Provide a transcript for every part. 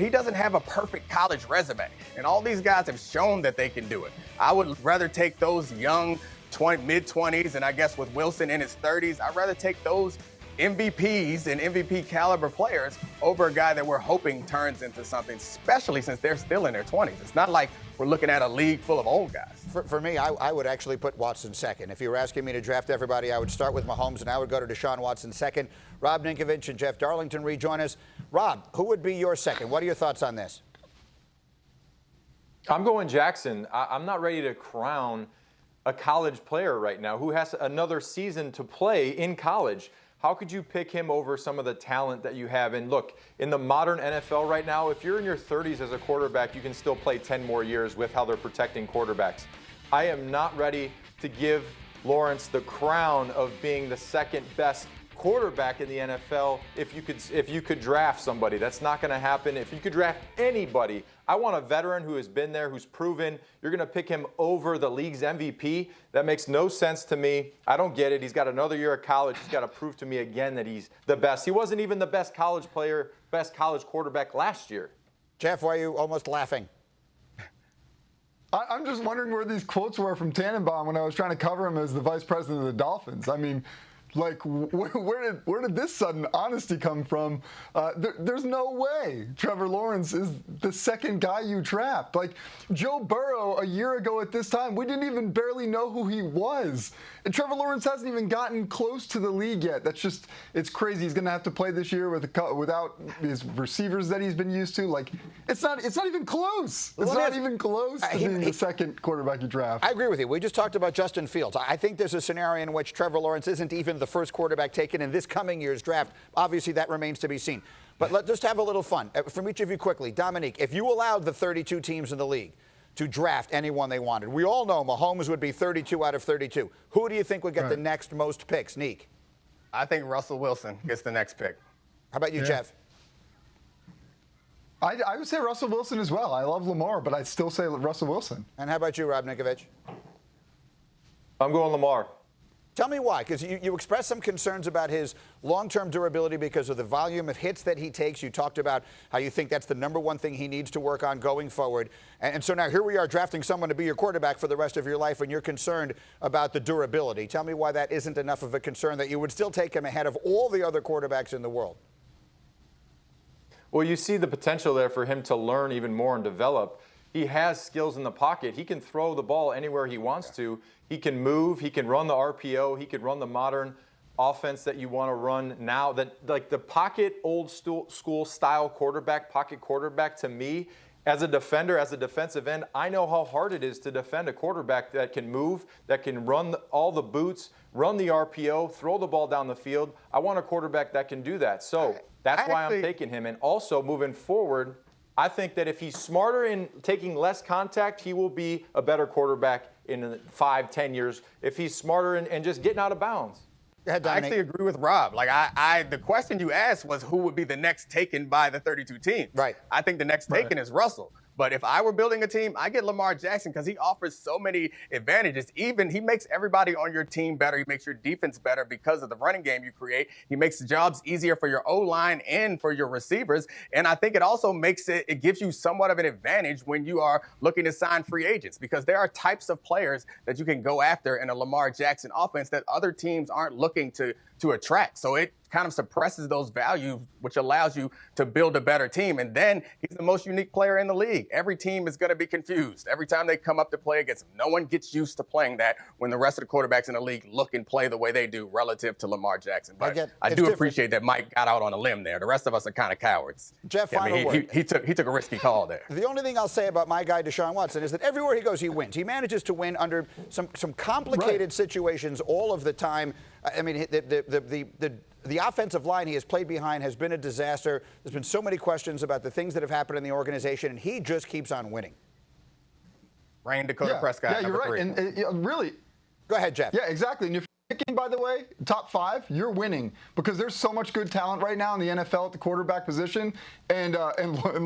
He doesn't have a perfect college resume, and all these guys have shown that they can do it. I would rather take those young mid-20s, and I guess with Wilson in his 30s, I'd rather take those MVPs and MVP caliber players over a guy that we're hoping turns into something, especially since they're still in their 20s. It's not like we're looking at a league full of old guys. For me, I would actually put Watson second. If you were asking me to draft everybody, I would start with Mahomes, and I would go to Deshaun Watson second. Rob Ninkovich and Jeff Darlington rejoin us. Rob, who would be your second? What are your thoughts on this? I'm going Jackson. I'm not ready to crown a college player right now who has another season to play in college. How could you pick him over some of the talent that you have? And look, in the modern NFL right now, if you're in your 30s as a quarterback, you can still play 10 more years with how they're protecting quarterbacks. I am not ready to give Lawrence the crown of being the second best quarterback in the NFL if you could draft somebody. That's not going to happen. If you could draft anybody, I want a veteran who has been there, who's proven. You're going to pick him over the league's MVP. That makes no sense to me. I don't get it. He's got another year of college. He's got to prove to me again that he's the best. He wasn't even the best college player, best college quarterback last year. Jeff, why are you almost laughing? I'm just wondering where these quotes were from Tannenbaum when I was trying to cover him as the vice president of the Dolphins. I mean, like, where did this sudden honesty come from? There's no way Trevor Lawrence is the second guy you draft. Like, Joe Burrow a year ago at this time, we didn't even barely know who he was. And Trevor Lawrence hasn't even gotten close to the league yet. That's just, it's crazy. He's going to have to play this year without his receivers that he's been used to. Like, it's not even close. It's not even close to being the second quarterback you draft. I agree with you. We just talked about Justin Fields. I think there's a scenario in which Trevor Lawrence isn't even the first quarterback taken in this coming year's draft. Obviously, that remains to be seen. But let's just have a little fun. From each of you quickly, Domonique, if you allowed the 32 teams in the league to draft anyone they wanted, we all know Mahomes would be 32 out of 32. Who do you think would get the next most picks? Neek? I think Russell Wilson gets the next pick. How about you, Jeff? I would say Russell Wilson as well. I love Lamar, but I'd still say Russell Wilson. And how about you, Rob Ninkovich? I'm going Lamar. Tell me why, because you expressed some concerns about his long-term durability because of the volume of hits that he takes. You talked about how you think that's the number one thing he needs to work on going forward. And so now here we are drafting someone to be your quarterback for the rest of your life, and you're concerned about the durability. Tell me why that isn't enough of a concern that you would still take him ahead of all the other quarterbacks in the world. Well, you see the potential there for him to learn even more and develop. He has skills in the pocket. He can throw the ball anywhere he wants to. He can move. He can run the RPO. He can run the modern offense that you want to run now. That, like, the pocket old school style quarterback, pocket quarterback, to me, as a defender, as a defensive end, I know how hard it is to defend a quarterback that can move, that can run all the boots, run the RPO, throw the ball down the field. I want a quarterback that can do that. So that's why I'm taking him. And also, moving forward, I think that if he's smarter in taking less contact, he will be a better quarterback in 5-10 years if he's smarter and just getting out of bounds. I actually agree with Rob. Like, the question you asked was who would be the next taken by the 32 teams. Right. I think the next taken is Russell. But if I were building a team, I get Lamar Jackson because he offers so many advantages. Even he makes everybody on your team better. He makes your defense better because of the running game you create. He makes the jobs easier for your O-line and for your receivers. And I think it also it gives you somewhat of an advantage when you are looking to sign free agents, because there are types of players that you can go after in a Lamar Jackson offense that other teams aren't looking to attract. So it kind of suppresses those values, which allows you to build a better team. And then he's the most unique player in the league. Every team is going to be confused. Every time they come up to play against him, no one gets used to playing that when the rest of the quarterbacks in the league look and play the way they do relative to Lamar Jackson. But I do appreciate that Mike got out on a limb there. The rest of us are kind of cowards. Jeff, final word. He took a risky call there. The only thing I'll say about my guy, Deshaun Watson, is that everywhere he goes, he wins. He manages to win under some complicated situations all of the time. I mean, the offensive line he has played behind has been a disaster. There's been so many questions about the things that have happened in the organization, and he just keeps on winning. Rain Dakota Prescott. Yeah, you're right. And really, go ahead, Jeff. Yeah, exactly. And if you're picking, by the way, top 5, you're winning because there's so much good talent right now in the NFL at the quarterback position, and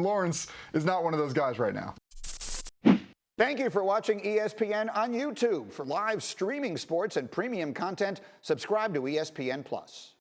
Lawrence is not one of those guys right now. Thank you for watching ESPN on YouTube. For live streaming sports and premium content, subscribe to ESPN+.